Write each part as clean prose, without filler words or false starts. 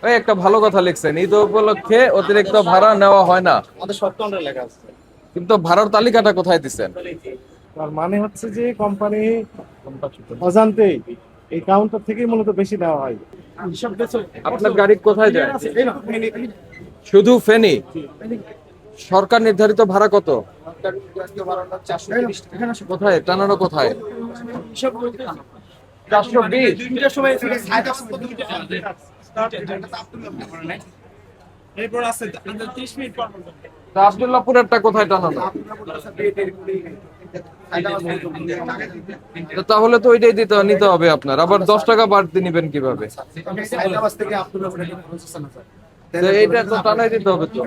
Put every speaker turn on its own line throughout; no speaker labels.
ওই একটা ভালো কথা লিখছেন, ঈদ উপলক্ষে অতিরিক্ত ভাড়া নেওয়া হয় না,
আমাদের শর্ট কাউন্টারে লেখা আছে।
কিন্তু ভাড়ার তালিকাটা কোথায় দিচ্ছেন?
তার মানে হচ্ছে যে কোম্পানি অজান্তেই এই কাউন্টার থেকেই মূলত বেশি নেওয়া হয়।
আপনার গাড়ি কোথায় যায়? শুধু ফেনী? সরকার নির্ধারিত ভাড়া কত? কোথায় টানানো, কোথায়? 420?
এরপর আছে 30 মিনিট পর
তা আব্দুল্লাহপুরেরটা কোথায় টানানো? তো তাহলে তো ওইটাই নিতে হবে আপনার, আবার 10 টাকা বাড়তি নিবেন কিভাবে? তো এইটা তো টানাই দিতে হবে তো।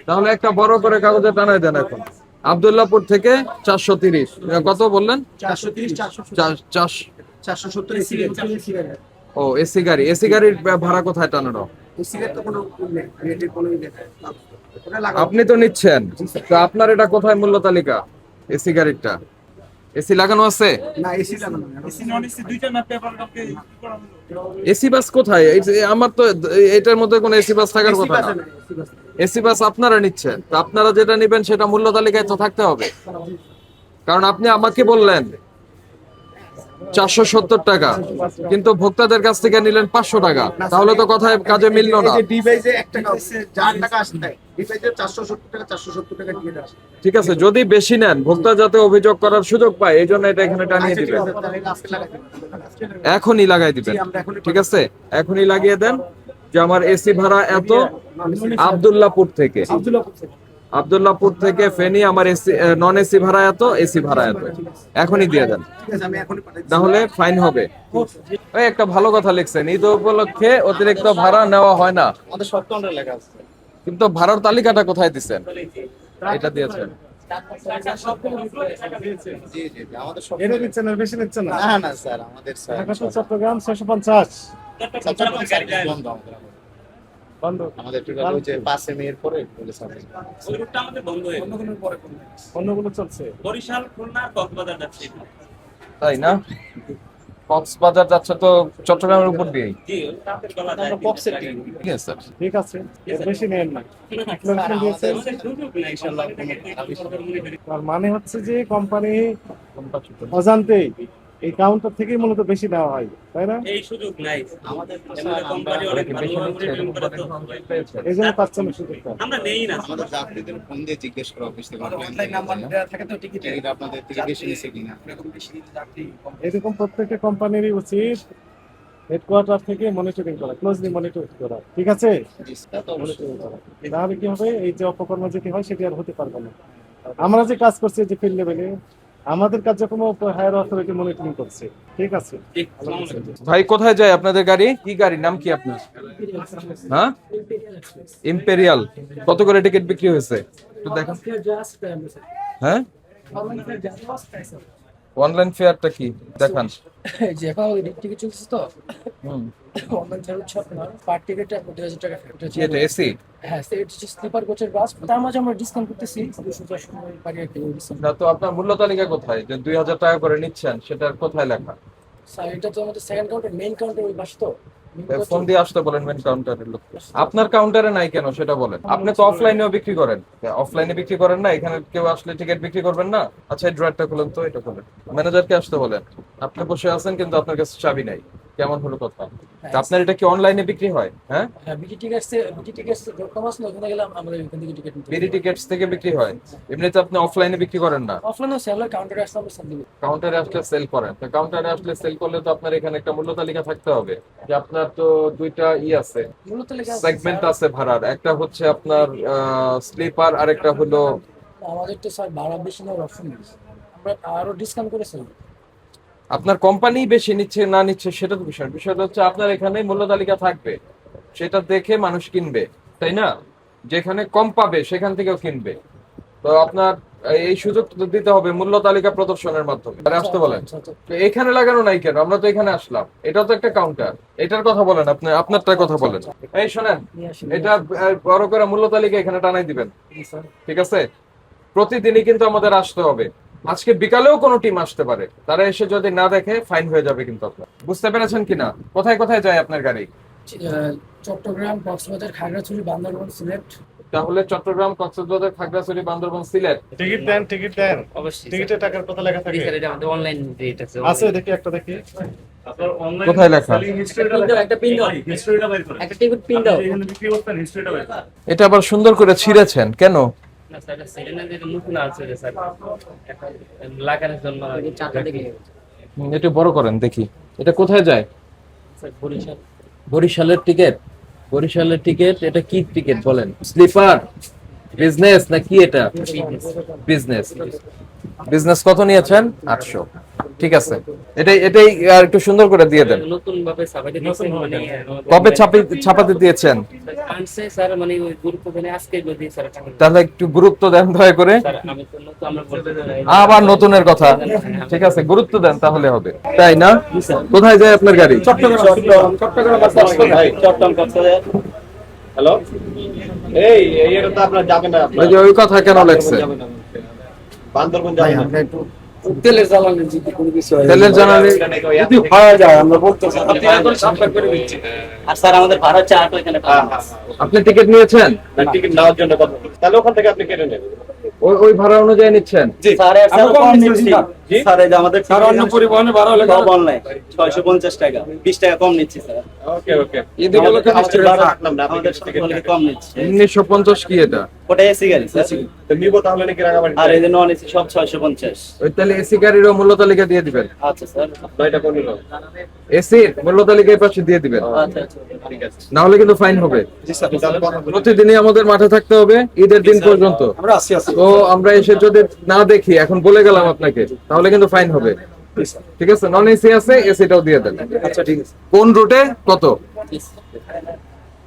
তাহলে একটা বড় করে কাগজে টানাই দেন এখন। আব্দুল্লাহপুর থেকে 430, কত বললেন?
430
470। ও এসি গাড়ি, এসি গাড়ির ভাড়া কোথায় টানানো? আপনি তো নিচ্ছেন, তো আপনার এটা কোথায় মূল্য তালিকা? এসি গাড়িরটা এসি লাগানো আছে?
না, এসি লাগানো না, এসি নন এসি দুইটা না পেপার কাপকে করা হলো।
এসি বাস কোথায়? আমার তো এটার মধ্যে কোনো এসি বাস থাকার কথা না। এসি বাস আপনারা নিচ্ছেন, তো আপনারা যেটা নেবেন সেটা মূল্য তালিকায় তো থাকতে হবে। কারণ আপনি আমাকে বললেন 470 টাকা, কিন্তু ভোক্তাদের কাছ থেকে নিলেন 500 টাকা, তাহলে তো কথায় কাজে মিললো না।
ডিভাইসে 1 টাকা হচ্ছে, 4 টাকা আসে তাই ডিভাইসে 470 টাকা দিয়ে দাও।
ঠিক আছে, যদি বেশি নেন ভোক্তা যাতে অভিযোগ করার সুযোগ পায়, এই জন্য এটা এখানে টানিয়ে দিবেন। এখনই লাগাই দিবেন, ঠিক আছে? এখনই লাগিয়ে দেন যে আমার এসি ভাড়া এত, আব্দুল্লাহপুর থেকে, আব্দুল্লাহপুর থেকে ফেনী আমার এসি নন এসি ভাড়া এত, এসি ভাড়া এত, এখনই দিয়ে দেন,
ঠিক আছে, আমি এখনই পাঠাচ্ছি।
তাহলে ফাইন হবে। ওই একটা ভালো কথা লিখছেন, ঈদ উপলক্ষে অতিরিক্ত ভাড়া নেওয়া হয় না,
আমাদের শর্ট কাউন্টারে লেখা আছে।
কিন্তু ভাড়ার তালিকাটা কোথায় দিচ্ছেন? এটা দিয়েছেন।
জি জি, আমাদের শর্ট
এটা নিচ্ছেন আর বেশি নিচ্ছেন না।
না না স্যার, আমাদের স্যার
ঢাকা টু চট্টগ্রাম 650
বন্ধ আমাদের।
বন্ধ।
আমাদের টোটাল হচ্ছে 5 এম এর পরে বলে স্যার
ওই রুটটা আমাদের বন্ধ হয়ে গেছে।
অন্যগুলো চলছে।
বরিশাল, খুলনা, কক্সবাজার যাচ্ছে।
তাই না? কক্সবাজার যাচ্ছে তো চট্টগ্রামের উপর দিয়েই।
জি, ওটা আমাদের গলা যায়।
আমরা বক্সের টিম।
ঠিক আছে স্যার।
ঠিক আছে, এর বেশি নেন না।
স্যার,
দিয়েছেন।
আমাদের সুযোগ নেই ইনশাআল্লাহ কোনো খারাপ
তার মানে হচ্ছে যে কোম্পানি অজান্তেই এই কাউন্টার থেকেই মূলত বেশি নেওয়া হয়, তাই না?
এই সুযোগ নাই আমাদের।
স্যার,
কোম্পানি অনেক ভালোভাবে মনিটরিং করে তো।
এই জন্য পাচ্ছেন না সুযোগটা।
আমরা নেই না।
আমাদের যাত্রীদের ফোন দিয়ে জিজ্ঞেস করা অফিস থেকে অনলাইন নাম্বার দেওয়া থাকে তো টিকিট আপনাদের থেকে বেশি নিছে কিনা।
এরকম প্রত্যেকটা কোম্পানিরই উচিত হেডকোয়ার্টার থেকে মনিটরিং করা, ক্লোজলি মনিটর করা, ঠিক আছে?
জি স্যার, তো অবশ্যই।
মনিটরিং করা। তাহলে কি হবে, এই যে অপকর্ম যেটি হয় সেটি আর হতে পারবে না। আমরা যে কাজ করছি যে ফিল্ড লেভেলে, আমাদের কার্যক্রম হায়ার অথরিটি মনিটরিং করছে, ঠিক আছে?
জি, আসসালামু আলাইকুম।
ভাই কোথায় যায় আপনাদের গাড়ি? কি গাড়ি, নাম কি আপনার? হ্যাঁ, ইম্পেরিয়াল। কত করে টিকিট বিক্রি হয়েছে একটু দেখেন। হ্যাঁ, অনলাইন ফেয়ারটা কি দেখান।
যে এখন টিকিট চলছে তো
হুম,
অনলাইন ফেয়ার হচ্ছে আপনার পার টিকিটে আপনার 2000 টাকা ফেয়ার।
কি এটা এসি?
হ্যাঁ, এটা হচ্ছে স্লিপার কোচের বাস, তার মাঝে আমরা ডিসকাউন্ট করতেছি 200 পারি একটা ডিসকাউন্ট।
না তো আপনার মূল্য তালিকা কোথায় যে 2000 টাকা করে নিচ্ছেন, সেটার কোথায় লেখা?
স্যার এটা তো আমাদের সেকেন্ড কাউন্টার, মেইন কাউন্টার ওই বাস তো।
ফোন দিয়ে আসতে বলেন মেন কাউন্টারের লোক। আপনার কাউন্টারে নাই কেন সেটা বলেন। আপনি তো অফলাইনেও বিক্রি করেন, অফলাইনে বিক্রি করেন না, এখানে কেউ আসলে টিকিট বিক্রি করবেন না? আচ্ছা, এই ড্রয়ারটা খুলেন তো, এটা খুলেন, ম্যানেজারকে আসতে বলেন। আপনি বসে আছেন কিন্তু আপনার কাছে চাবি নাই, কেমন হলো কথা? তা আপনার এটা কি অনলাইনে বিক্রি হয়? হ্যাঁ,
হ্যাঁ, বিটি টিকেটস ডট কম ওখানে গেলাম আমরা এখান থেকে টিকিট নিতে।
বিডি টিকেটস থেকে বিক্রি হয়, এমনিতে আপনি অফলাইনে বিক্রি করেন না?
অফলাইনে সেলার কাউন্টারে আসলে আমরা সেল দিব।
কাউন্টারে আসলে সেল করেন, তো কাউন্টারে আসলে সেল করলে তো আপনার এখানে একটা মূল্য তালিকা থাকতে হবে যে আপনার তো দুইটা আছে,
মূলত লেখা আছে
সেগমেন্ট আছে ভাড়ার, একটা হচ্ছে আপনার স্লিপার আর একটা হলো।
আমাদের তো স্যার ভাড়া বেশি নেওয়ার অপশন নেই, আমরা আরো ডিসকাউন্ট করেছি।
আপনার কোম্পানি বেশি নিচ্ছে না নিচ্ছে সেটা তো বিষয়, বিষয়টা হচ্ছে আপনার এখানে মূল্য তালিকা থাকবে, সেটা দেখে মানুষ কিনবে, তাই না? যেখানে কম পাবে সেখান থেকেও কিনবে। তো আপনার এই সুযোগ তো দিতে হবে মূল্য তালিকা প্রদর্শনের মাধ্যমে। আরে আসতে বলেন। তো এখানে লাগানো নাই কেন? আমরা তো এখানে আসলাম, এটা তো একটা কাউন্টার, এটার কথা বলেন, আপনি আপনারটার কথা বলেন। এই শোনেন, এটা বড় করে মূল্য তালিকা এখানে টানাই দিবেন, ঠিক আছে? প্রতিদিনই কিন্তু আমাদের আসতে হবে, আজকে বিকালেও কোনো টিম আসতে পারে, তারা এসে যদি না দেখে ফাইন হয়ে যাবে কিন্তু আপনার। বুঝতে পেরেছেন কিনা? কোথায় কোথায় যায় আপনার গাড়ি?
চট্টগ্রাম, কক্সবাজার, খাগড়াছড়ি, বান্দরবান, সিলেট।
তাহলে চট্টগ্রাম, কক্সবাজার, খাগড়াছড়ি, বান্দরবান, সিলেট।
টিকিট দেন, টিকিট দেন।
অবশ্যই
টিকিটের টাকার কথা লেখা থাকে।
স্যার, এটা আমাদের অনলাইন রেট আছে।
আছে, দেখি একটা দেখি।
কোথায় লেখা?
একটা পিন দাও, একটা টিকিট পিন দাও।
এটা আবার সুন্দর করে ছিঁড়েছেন কেন?
না স্যার, এটা সিলিন্ডার যেটা নতুন আছে যে স্যার, লাগানোর জন্য চারটা দিকে
একটু বড় করেন দেখি। এটা কোথায় যায়?
স্যার বরিশাল।
বরিশালের টিকিট। বরিশালের টিকিট, এটা কি টিকিট বলেন? স্লিপার, বিজনেস না কি এটা? বিজনেস। বিজনেস কত নিয়েছেন? 800। ঠিক আছে, এটাই আর একটু সুন্দর করে দিয়ে দেন।
নতুন ভাবে ছাপাতে দিয়েছে, মানে
কবে ছাপাতে দিয়েছেন?
আনছে স্যার, মানে ওই গুরুত্ব দেনে আজকে বলে দিয়ে স্যার।
তাহলে একটু গুরুত্ব দেন দয়া করে।
স্যার আমি তো নতুন, আমরা বলতে চাই
আবার নতুনের কথা। ঠিক আছে, গুরুত্ব দেন তাহলে হবে, তাই না? কোথায় যায় আপনার গাড়ি?
চট্টগ্রাম কক্সবাজার। হ্যালো, এই এটা তো আপনার যাবে না,
ওই যে ওই কথা কেন লেখছে?
বান্দরবান যাবে না।
তেলের জ্বালানি যদি কোনো কিছু হয়,
তেলের জ্বালানি
যদি হয়ে যায় আমরা বলতেছি।
আর স্যার আমাদের ভাড়া হচ্ছে 8 এখানে।
আপনি টিকিট নিয়েছেন?
টিকিট নেওয়ার জন্য কত? তাহলে ওখান থেকে আপনি কেটে নেন।
ওই ভাড়া অনুযায়ী নিচ্ছেন?
স্যার
আমরা কম নিচ্ছি।
জি?
স্যার এই যে আমাদের
আর অন্য পরিবহনে ভাড়া হলে
সব অনলাইন 650 টাকা, 20 টাকা কম নিচ্ছি স্যার।
ওকে ওকে।
ঈদ উপলক্ষে
আমাদের ভাড়া
রাখলাম না, আপনি
আমাদের
টিকিট
সকলকে কম নিচ্ছি।
1950 কি এটা?
ওটা এসি গাড়ি স্যার।
তো নিব তাহলে নাকি রাঙামাটি?
আর এই যে নন এসি সব 650।
ওই তাহলে এসি গাড়িরও মূল্য তালিকা দিয়ে দিবেন।
আচ্ছা স্যার।
নয়টা কোন নিল?
এসি মূল্য তালিকা এই পাশে দিয়ে দিবেন,
আচ্ছা আচ্ছা।
ঠিক আছে।
না হলে কিন্তু ফাইন হবে।
তাহলে কথা বলি।
প্রতিদিনই আমাদের মাঠে থাকতে হবে ঈদের দিন পর্যন্ত।
আমরা আসি।
তো আমরা এসে যদি না দেখি, এখন বলে গেলাম আপনাকে, তাহলে কিন্তু ফাইন হবে। ঠিক আছে, নন এসি আছে, এসিটাও দিয়ে দেন।
আচ্ছা ঠিক আছে।
কোন রুটে কত?